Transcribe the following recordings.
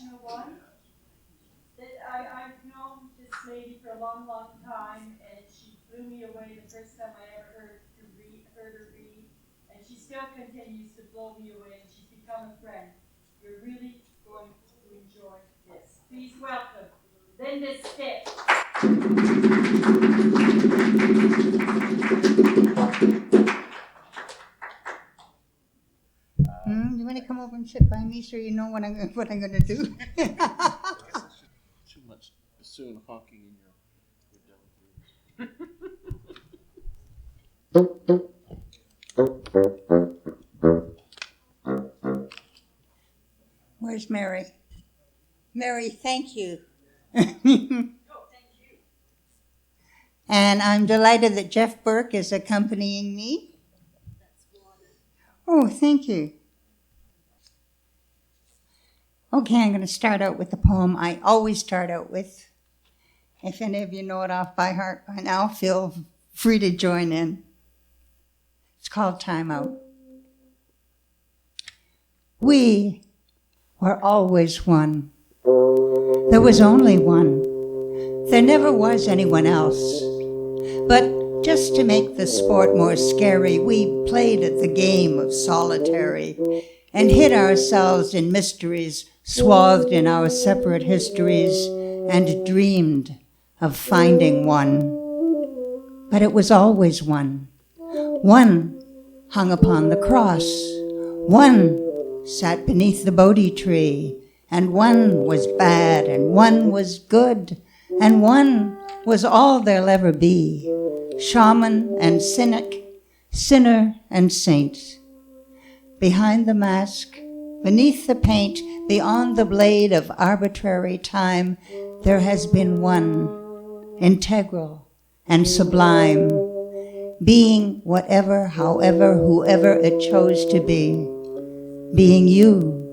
emotional one. I've known this lady for a long, long time, and she blew me away the first time I ever heard her read, and she still continues to blow me away, and she's become a friend. You're really going to enjoy this. Please welcome Linda Stitt. You want to come over and sit by me so you know what I'm going to do? Too much bassoon honking in your Where's Mary? Mary, thank you. Thank you. And I'm delighted that Jeff Burke is accompanying me. Oh, thank you. Okay, I'm going to start out with the poem I always start out with. If any of you know it off by heart by now, feel free to join in. It's called Time Out. We were always one. There was only one. There never was anyone else. But just to make the sport more scary, we played at the game of solitary and hid ourselves in mysteries swathed in our separate histories and dreamed of finding one. But it was always one. One hung upon the cross. One sat beneath the Bodhi tree. And one was bad, and one was good, and one was all there'll ever be. Shaman and cynic, sinner and saint. Behind the mask, beneath the paint, beyond the blade of arbitrary time, there has been one, integral and sublime, being whatever, however, whoever it chose to be, being you,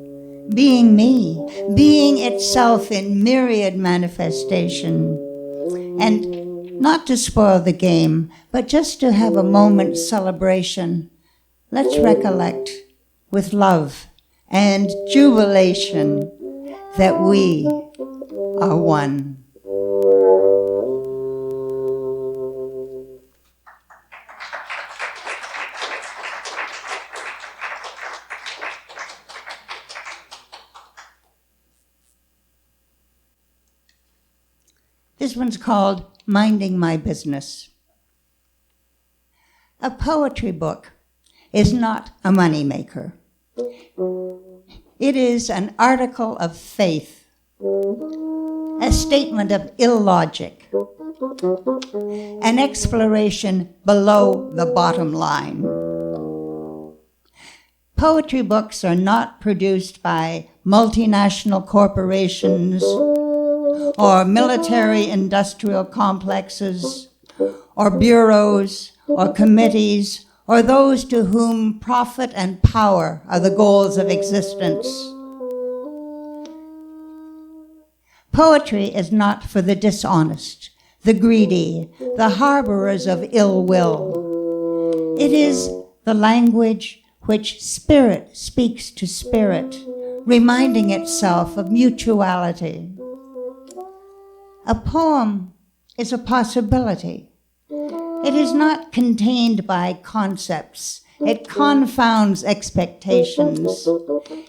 being me, being itself in myriad manifestation. And not to spoil the game, but just to have a moment's celebration, let's recollect with love and jubilation that we are one. This one's called Minding My Business. A poetry book is not a moneymaker. It is an article of faith, a statement of illogic, an exploration below the bottom line. Poetry books are not produced by multinational corporations or military-industrial complexes, or bureaus, or committees, or those to whom profit and power are the goals of existence. Poetry is not for the dishonest, the greedy, the harborers of ill will. It is the language which spirit speaks to spirit, reminding itself of mutuality. A poem is a possibility. It is not contained by concepts. It confounds expectations.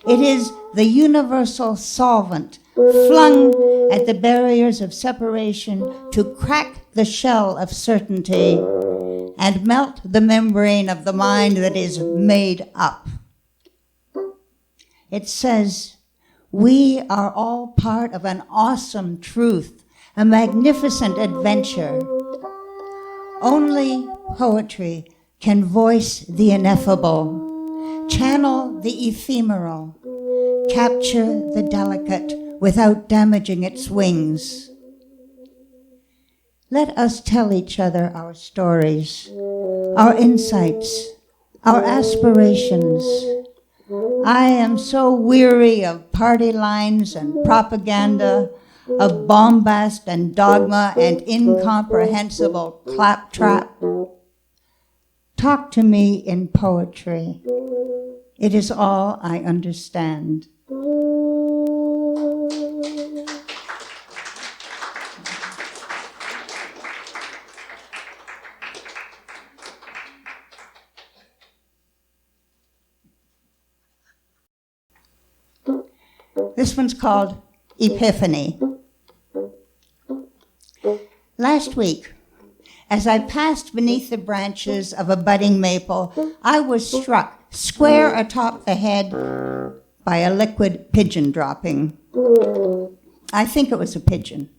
It is the universal solvent flung at the barriers of separation to crack the shell of certainty and melt the membrane of the mind that is made up. It says, we are all part of an awesome truth, a magnificent adventure. Only poetry can voice the ineffable, channel the ephemeral, capture the delicate without damaging its wings. Let us tell each other our stories, our insights, our aspirations. I am so weary of party lines and propaganda, of bombast and dogma and incomprehensible claptrap. Talk to me in poetry. It is all I understand. This one's called Epiphany. Last week, as I passed beneath the branches of a budding maple, I was struck square atop the head by a liquid pigeon dropping. I think it was a pigeon.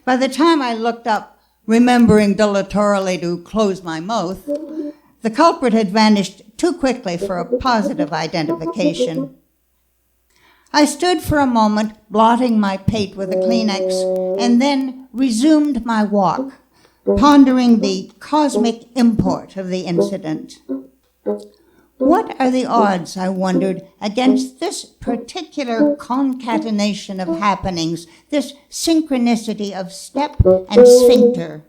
By the time I looked up, remembering dilatorily to close my mouth, the culprit had vanished too quickly for a positive identification. I stood for a moment, blotting my pate with a Kleenex, and then resumed my walk, pondering the cosmic import of the incident. What are the odds, I wondered, against this particular concatenation of happenings, this synchronicity of step and sphincter?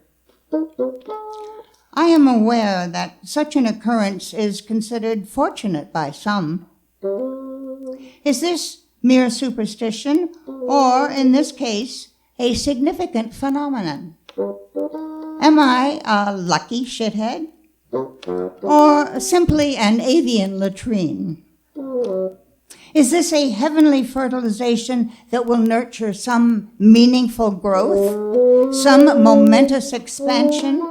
I am aware that such an occurrence is considered fortunate by some. Is this mere superstition, or, in this case, a significant phenomenon? Am I a lucky shithead? Or simply an avian latrine? Is this a heavenly fertilization that will nurture some meaningful growth, some momentous expansion?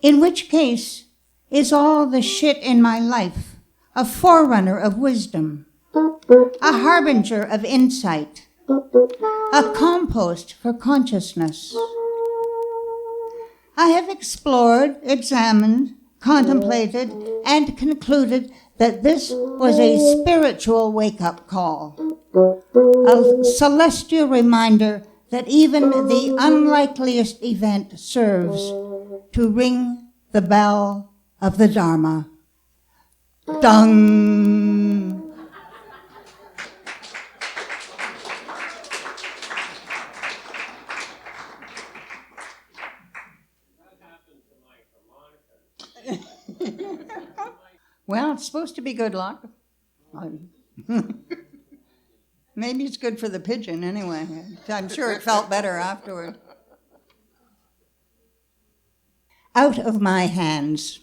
In which case, is all the shit in my life a forerunner of wisdom, a harbinger of insight, a compost for consciousness? I have explored, examined, contemplated, and concluded that this was a spiritual wake-up call, a celestial reminder that even the unlikeliest event serves to ring the bell of the Dharma. Dung! Well, it's supposed to be good luck. Maybe it's good for the pigeon anyway. I'm sure it felt better afterward. Out of my hands.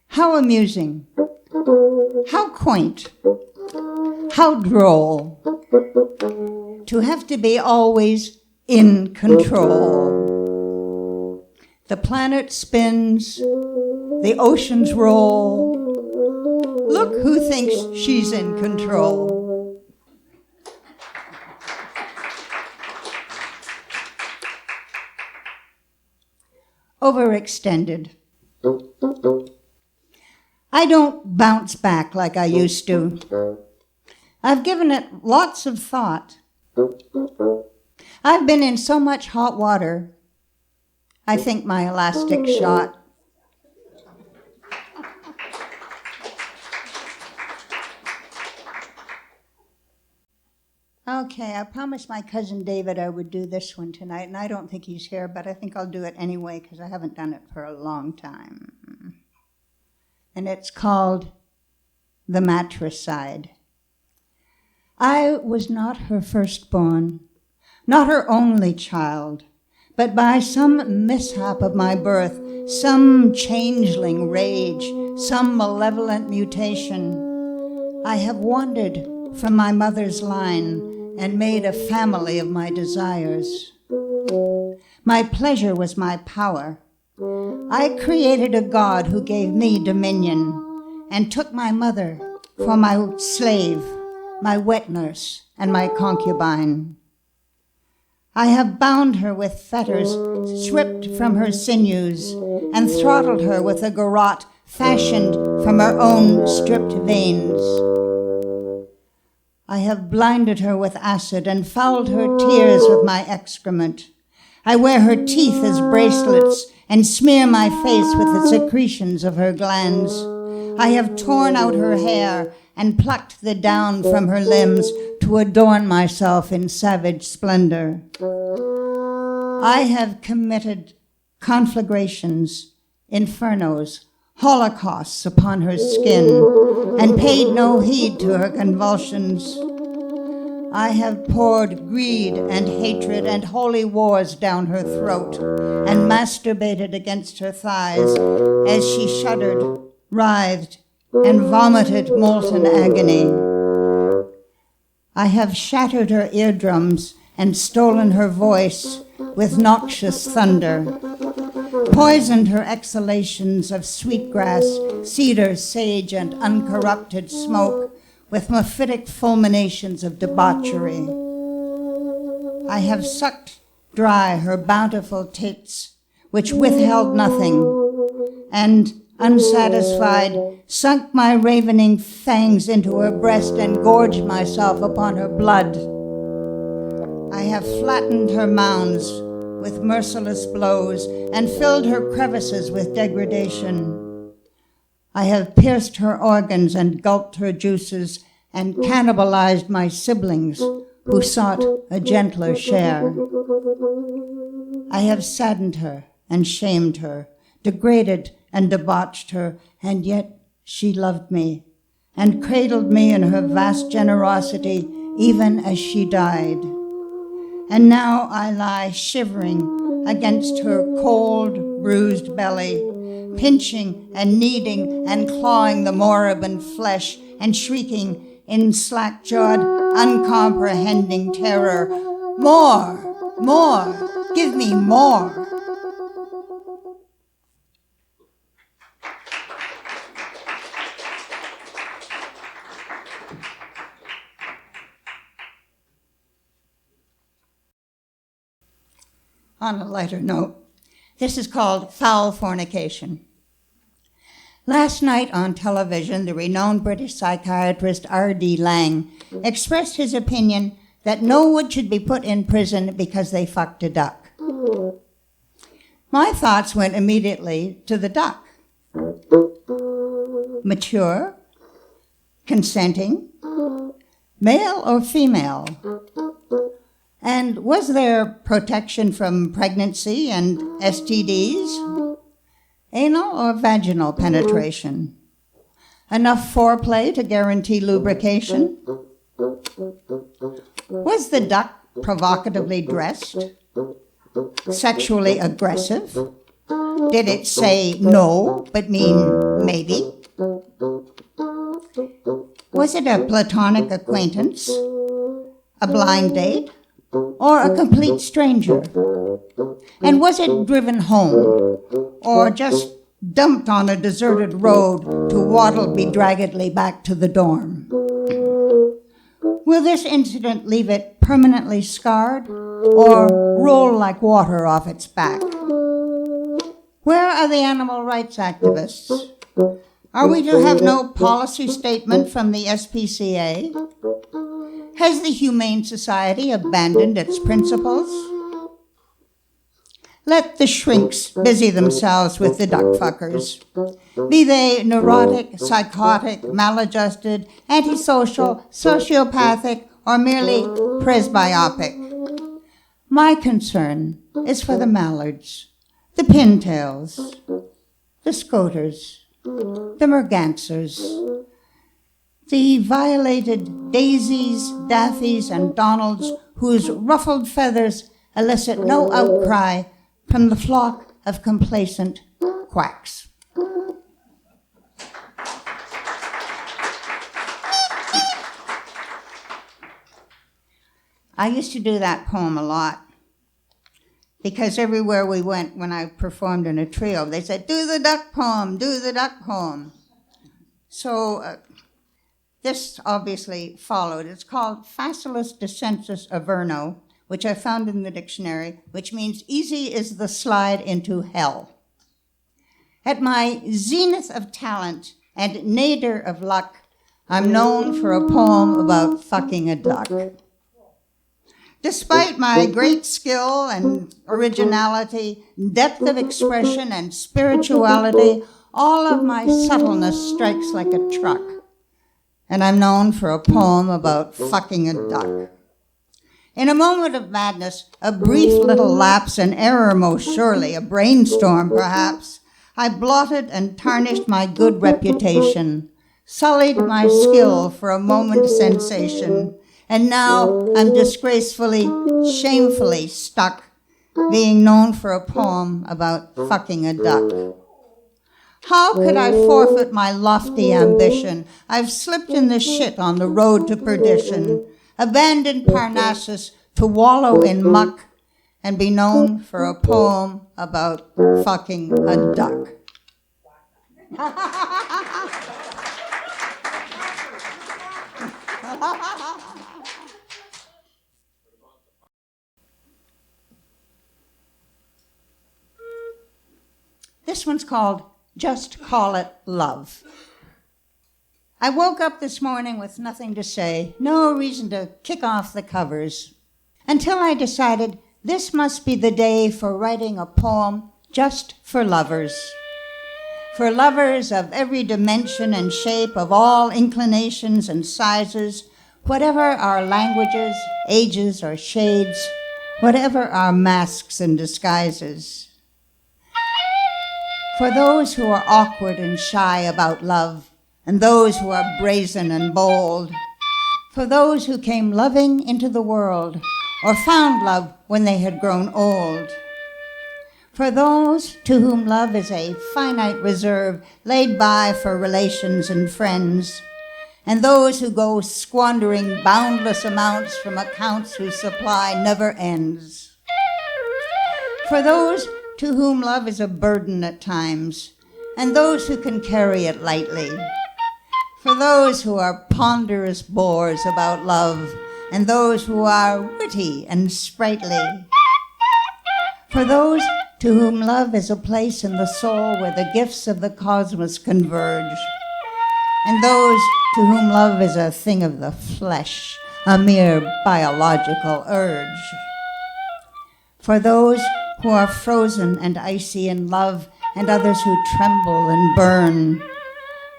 How amusing. How quaint. How droll. To have to be always in control. The planet spins, the oceans roll. Look who thinks she's in control. Overextended. I don't bounce back like I used to. I've given it lots of thought. I've been in so much hot water, I think my elastic shot. Okay, I promised my cousin David I would do this one tonight, and I don't think he's here, but I think I'll do it anyway because I haven't done it for a long time. And it's called The Matricide. I was not her firstborn, not her only child, but by some mishap of my birth, some changeling rage, some malevolent mutation, I have wandered from my mother's line and made a family of my desires. My pleasure was my power. I created a god who gave me dominion and took my mother for my slave, my wet nurse, and my concubine. I have bound her with fetters stripped from her sinews and throttled her with a garrote fashioned from her own stripped veins. I have blinded her with acid and fouled her tears with my excrement. I wear her teeth as bracelets and smear my face with the secretions of her glands. I have torn out her hair and plucked the down from her limbs to adorn myself in savage splendor. I have committed conflagrations, infernos, holocausts upon her skin, and paid no heed to her convulsions. I have poured greed and hatred and holy wars down her throat, and masturbated against her thighs as she shuddered, writhed, and vomited molten agony. I have shattered her eardrums and stolen her voice with noxious thunder, poisoned her exhalations of sweetgrass, cedar, sage, and uncorrupted smoke with mephitic fulminations of debauchery. I have sucked dry her bountiful tits, which withheld nothing, and, unsatisfied, sunk my ravening fangs into her breast and gorged myself upon her blood. I have flattened her mounds with merciless blows and filled her crevices with degradation. I have pierced her organs and gulped her juices and cannibalized my siblings who sought a gentler share. I have saddened her and shamed her, degraded and debauched her, and yet she loved me and cradled me in her vast generosity even as she died. And now I lie shivering against her cold, bruised belly, pinching and kneading and clawing the moribund flesh and shrieking in slack-jawed, uncomprehending terror, "More! More! Give me more!" On a lighter note, this is called Fowl Fornication. Last night on television, the renowned British psychiatrist R.D. Laing expressed his opinion that no one should be put in prison because they fucked a duck. My thoughts went immediately to the duck. Mature, consenting, male or female? And was there protection from pregnancy and STDs? Anal or vaginal penetration? Enough foreplay to guarantee lubrication? Was the duck provocatively dressed? Sexually aggressive? Did it say no, but mean maybe? Was it a platonic acquaintance? A blind date? Or a complete stranger? And was it driven home, or just dumped on a deserted road to waddle bedraggedly back to the dorm? Will this incident leave it permanently scarred, or roll like water off its back? Where are the animal rights activists? Are we to have no policy statement from the SPCA? Has the Humane Society abandoned its principles? Let the shrinks busy themselves with the duck fuckers. Be they neurotic, psychotic, maladjusted, antisocial, sociopathic, or merely presbyopic. My concern is for the mallards, the pintails, the scoters, the mergansers, the violated daisies, daffies, and donalds whose ruffled feathers elicit no outcry from the flock of complacent quacks. I used to do that poem a lot because everywhere we went when I performed in a trio, they said, "Do the duck poem, do the duck poem." So this obviously followed. It's called Facilis Descensus Averno, which I found in the dictionary, which means easy is the slide into hell. At my zenith of talent and nadir of luck, I'm known for a poem about fucking a duck. Despite my great skill and originality, depth of expression and spirituality, all of my subtleness strikes like a truck. And I'm known for a poem about fucking a duck. In a moment of madness, a brief little lapse, an error most surely, a brainstorm perhaps, I blotted and tarnished my good reputation, sullied my skill for a moment's sensation, and now I'm disgracefully, shamefully stuck, being known for a poem about fucking a duck. How could I forfeit my lofty ambition? I've slipped in the shit on the road to perdition. abandoned Parnassus to wallow in muck and be known for a poem about fucking a duck. This one's called Just Call It Love. I woke up this morning with nothing to say, no reason to kick off the covers, until I decided this must be the day for writing a poem just for lovers. For lovers of every dimension and shape, of all inclinations and sizes, whatever our languages, ages, or shades, whatever our masks and disguises. For those who are awkward and shy about love, and those who are brazen and bold. For those who came loving into the world, or found love when they had grown old. For those to whom love is a finite reserve laid by for relations and friends, and those who go squandering boundless amounts from accounts whose supply never ends. For those to whom love is a burden at times, and those who can carry it lightly. For those who are ponderous bores about love, and those who are witty and sprightly. For those to whom love is a place in the soul where the gifts of the cosmos converge, and those to whom love is a thing of the flesh, a mere biological urge. For those who are frozen and icy in love, and others who tremble and burn.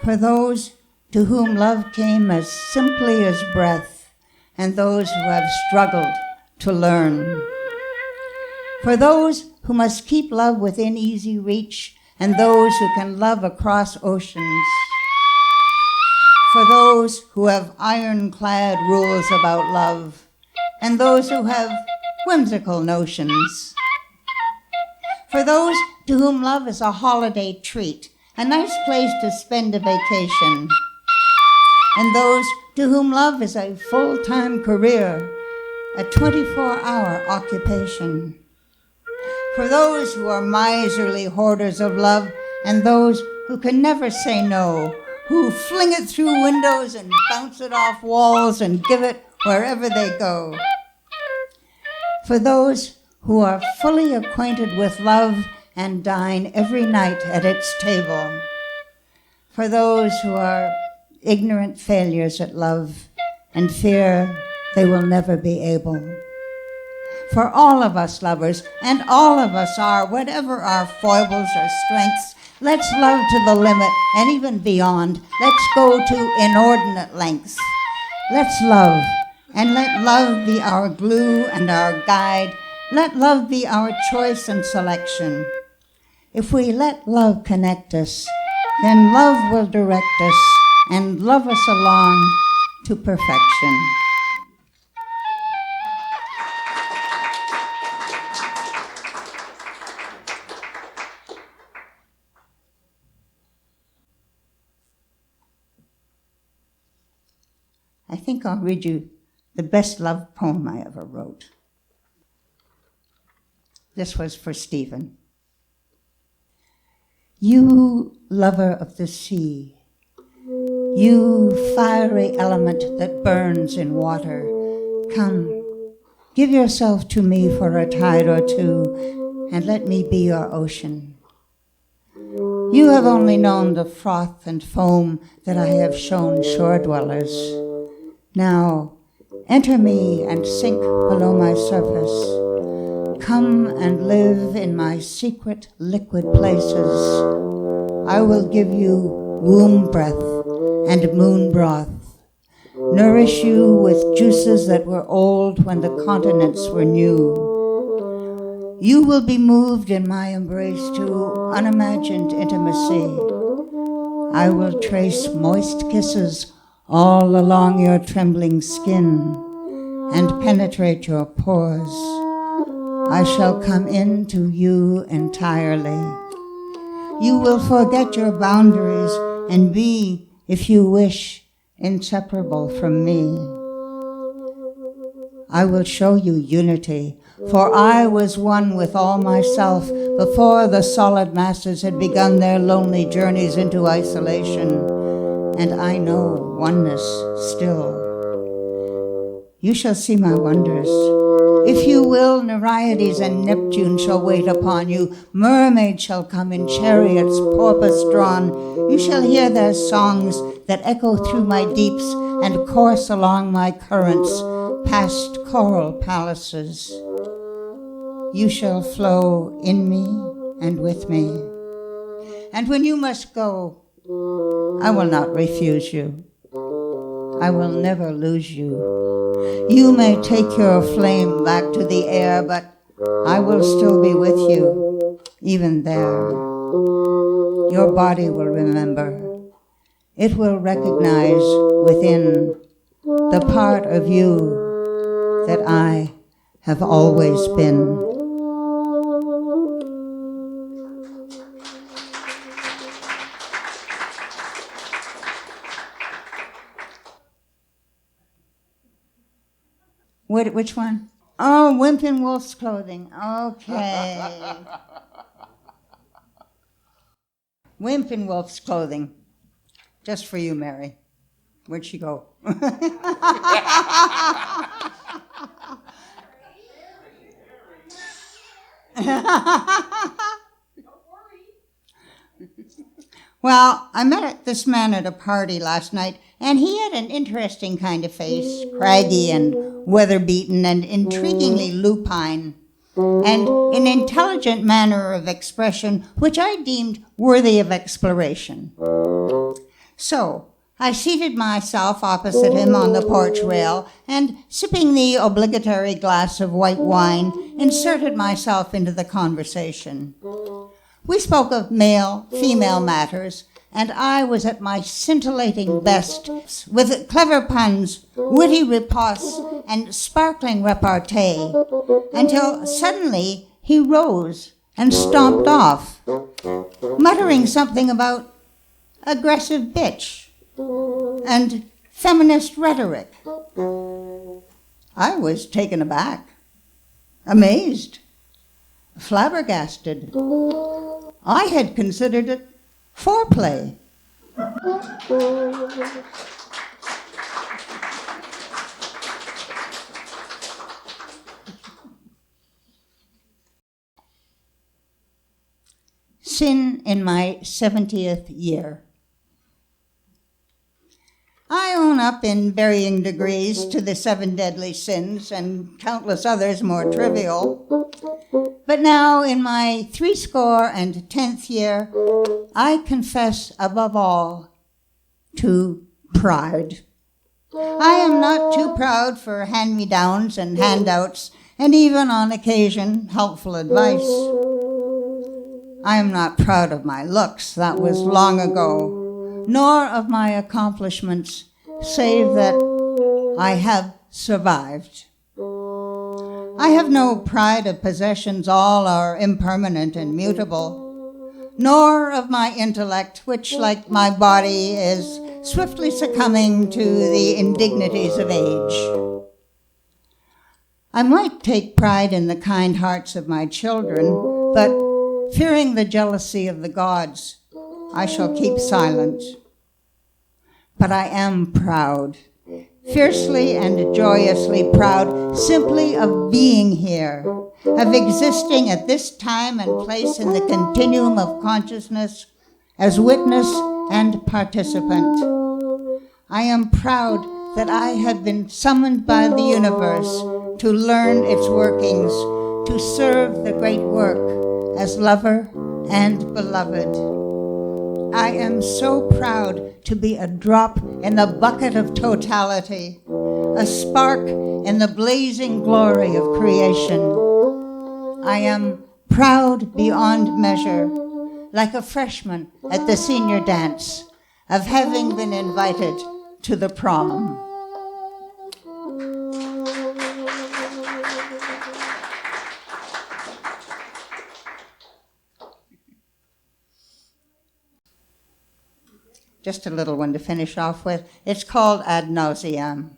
For those to whom love came as simply as breath, and those who have struggled to learn. For those who must keep love within easy reach, and those who can love across oceans. For those who have ironclad rules about love, and those who have whimsical notions. For those to whom love is a holiday treat, a nice place to spend a vacation. And those to whom love is a full-time career, a 24-hour occupation. For those who are miserly hoarders of love, and those who can never say no, who fling it through windows and bounce it off walls and give it wherever they go. For those who are fully acquainted with love and dine every night at its table. For those who are ignorant failures at love and fear they will never be able. For all of us lovers, and all of us are, whatever our foibles or strengths, let's love to the limit and even beyond. Let's go to inordinate lengths. Let's love, and let love be our glue and our guide. Let love be our choice and selection. If we let love connect us, then love will direct us and love us along to perfection. I think I'll read you the best love poem I ever wrote. This was for Stephen. You, lover of the sea, you fiery element that burns in water, come, give yourself to me for a tide or two, and let me be your ocean. You have only known the froth and foam that I have shown shore dwellers. Now, enter me and sink below my surface. Come and live in my secret liquid places. I will give you womb breath and moon broth, nourish you with juices that were old when the continents were new. You will be moved in my embrace to unimagined intimacy. I will trace moist kisses all along your trembling skin and penetrate your pores. I shall come into you entirely. You will forget your boundaries and be, if you wish, inseparable from me. I will show you unity, for I was one with all myself before the solid masses had begun their lonely journeys into isolation, and I know oneness still. You shall see my wonders. If you will, Nereides and Neptune shall wait upon you. Mermaids shall come in chariots, porpoise drawn. You shall hear their songs that echo through my deeps and course along my currents, past coral palaces. You shall flow in me and with me. And when you must go, I will not refuse you. I will never lose you. You may take your flame back to the air, but I will still be with you, even there. Your body will remember. It will recognize within the part of you that I have always been. Which one? Oh, Wimp in Wolf's Clothing. Okay. Wimp in Wolf's Clothing. Just for you, Mary. Where'd she go? Well, I met this man at a party last night, and he had an interesting kind of face, craggy and weather-beaten and intriguingly lupine, and an intelligent manner of expression which I deemed worthy of exploration. So I seated myself opposite him on the porch rail and, sipping the obligatory glass of white wine, inserted myself into the conversation. We spoke of male-female matters, and I was at my scintillating best with clever puns, witty riposte, and sparkling repartee, until suddenly he rose and stomped off, muttering something about aggressive bitch and feminist rhetoric. I was taken aback, amazed, flabbergasted. I had considered it foreplay. Sin in my 70th year. I own up in varying degrees to the 7 deadly sins and countless others more trivial. But now, in my 70th year, I confess above all to pride. I am not too proud for hand-me-downs and handouts, and even on occasion, helpful advice. I am not proud of my looks, that was long ago, nor of my accomplishments, save that I have survived. I have no pride of possessions, all are impermanent and mutable, nor of my intellect, which, like my body, is swiftly succumbing to the indignities of age. I might take pride in the kind hearts of my children, but fearing the jealousy of the gods, I shall keep silent. But I am proud, fiercely and joyously proud, simply of being here, of existing at this time and place in the continuum of consciousness as witness and participant. I am proud that I have been summoned by the universe to learn its workings, to serve the great work as lover and beloved. I am so proud to be a drop in the bucket of totality, a spark in the blazing glory of creation. I am proud beyond measure, like a freshman at the senior dance, of having been invited to the prom. Just a little one to finish off with. It's called Ad Nauseum.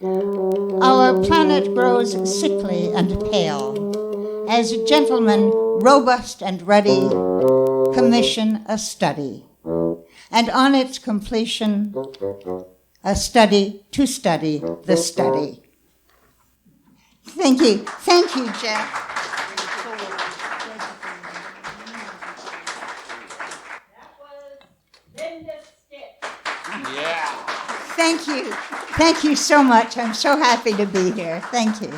Our planet grows sickly and pale, as gentlemen, robust and ruddy, commission a study, and on its completion, a study to study the study. Thank you, Jeff. That was Linda Stitt. Yeah. Thank you so much. I'm so happy to be here. Thank you.